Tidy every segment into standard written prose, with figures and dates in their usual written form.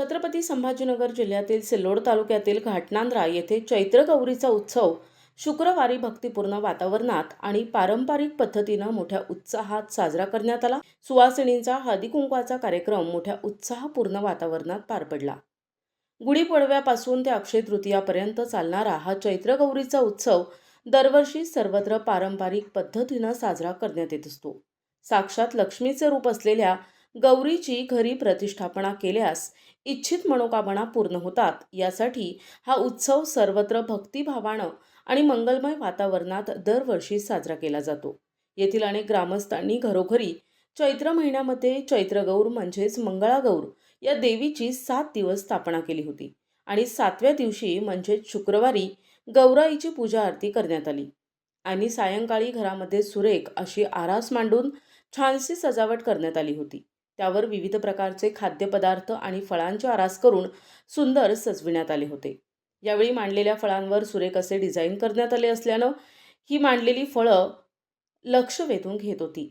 छत्रपती संभाजीनगर जिल्ह्यातील सिल्लोड तालुक्यातील घाटनांद्रा येथे चैत्र गौरीचा उत्सव शुक्रवारी भक्तिपूर्ण वातावरणात आणि पारंपरिक पद्धतीनं मोठ्या उत्साहात साजरा करण्यात आला। सुवासिनींचा हळदी कुंकवाचा कार्यक्रम मोठ्या उत्साहपूर्ण वातावरणात पार पडला। गुढीपाडव्यापासून ते अक्षय तृतीयापर्यंत चालणारा हा चैत्र गौरीचा उत्सव दरवर्षी सर्वत्र पारंपरिक पद्धतीनं साजरा करण्यात येत असतो। साक्षात लक्ष्मीचे रूप असलेल्या गौरीची घरी प्रतिष्ठापना केल्यास इच्छित मनोकामना पूर्ण होतात। यासाठी हा उत्सव सर्वत्र भक्तिभावानं आणि मंगलमय वातावरणात दरवर्षी साजरा केला जातो। येथील अनेक ग्रामस्थांनी घरोघरी चैत्र महिन्यामध्ये चैत्रगौर म्हणजेच मंगळागौर या देवीची 7 दिवस स्थापना केली होती आणि 7व्या दिवशी म्हणजेच शुक्रवारी गौराईची पूजा आरती करण्यात आली आणि सायंकाळी घरामध्ये सुरेख अशी आरास मांडून छानशी सजावट करण्यात आली होती। त्यावर विविध प्रकारचे खाद्यपदार्थ आणि फळांची आरास करून सुंदर सजविण्यात आले होते। यावेळी मांडलेल्या फळांवर सुरेख असे डिझाईन करण्यात आले असल्यानं ही मांडलेली फळं लक्ष वेधून घेत होती।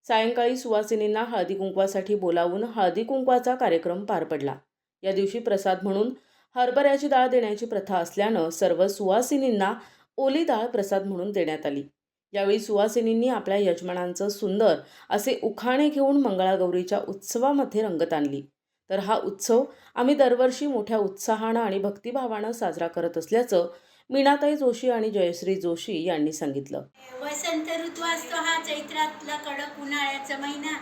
सायंकाळी सुवासिनींना हळदी कुंकवासाठी बोलावून हळदी कुंकवाचा कार्यक्रम पार पडला। या दिवशी प्रसाद म्हणून हरभऱ्याची डाळ देण्याची प्रथा असल्यानं सर्व सुवासिनींना ओली डाळ प्रसाद म्हणून देण्यात आली। यावेळी सुवासिनींनी आपल्या यजमानांचं सुंदर असे उखाणे घेऊन मंगळागौरीच्या उत्सवामध्ये रंगत आणली। तर हा उत्सव आम्ही दरवर्षी मोठ्या उत्साहानं आणि भक्तिभावानं साजरा करत असल्याचं मीनाताई जोशी आणि जयश्री जोशी यांनी सांगितलं। वसंत ऋतू असतो हा चैत्रातला कडक उन्हाळ्याचा महिना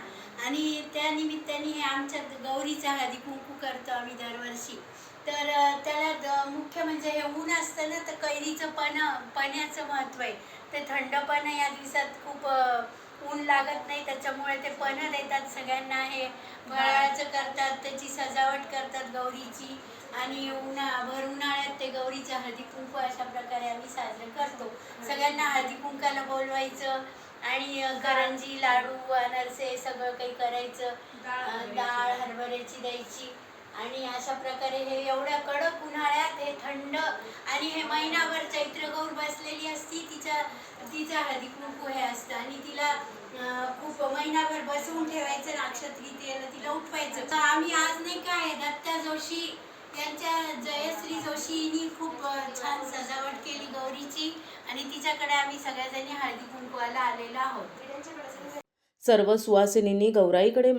आणि त्या निमित्ताने आमच्या गौरीचा हळदी कुंकू करतो आम्ही दरवर्षी। तर त्याला मुख्य म्हणजे हे ऊन असतं ना, तर कैरीचं पाण्याचं महत्त्व आहे। ते थंड पण या दिवसात खूप ऊन लागत नाही, त्याच्यामुळे ते पणं देतात सगळ्यांना। हे फराळाचं करतात, त्याची सजावट करतात गौरीची आणि भर उन्हाळ्यात ते गौरीचा हळदी कुंकू अशा प्रकारे आम्ही साजरे करतो। सगळ्यांना हळदी कुंकाला बोलवायचं आणि करंजी, लाडू, अनारसे सगळं काही करायचं, डाळ हरभऱ्याची द्यायची आणि अशा प्रकारे हे एवढ्या कडक उन्हाळ्यात हे थंड आणि हे महिनाभर चैत्रगौर बसलेली असती, तिचा हळदी कुंकू हे असतं आणि तिला खूप महिनाभर बसवून ठेवायचं, अक्षतृतीयेला तिला उठवायचं। तर आम्ही आज नाही काय दत्ता जोशी यांच्या जयश्री जोशींनी खूप छान सजावट केली गौरीची आणि तिच्याकडे आम्ही सगळ्याजणी हळदी कुंकवाला आलेलो आहोत। सर्व सुवासिनींनी गौराईकडे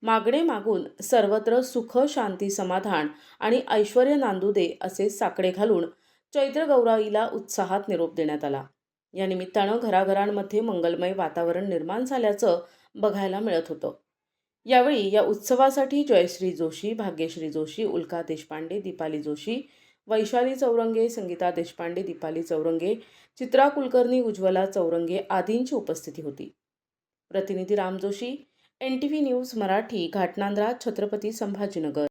मागणे मागून सर्वत्र सुख, शांती, समाधान आणि ऐश्वर्य नांदू दे असे साकडे घालून चैत्र गौराईला उत्साहात निरोप देण्यात आला। या निमित्तानं घराघरांमध्ये मंगलमय वातावरण निर्माण झाल्याचं बघायला मिळत होतं। यावेळी या उत्सवासाठी जयश्री जोशी, भाग्यश्री जोशी, उल्का देशपांडे, दीपाली जोशी, वैशाली चौरंगे, संगीता देशपांडे, दीपाली चौरंगे, चित्रा कुलकर्णी, उज्ज्वला चौरंगे आदींची उपस्थिती होती। प्रतिनिधी राम जोशी, NTV न्यूज मराठी, घाटनांद्रा, छत्रपती संभाजीनगर।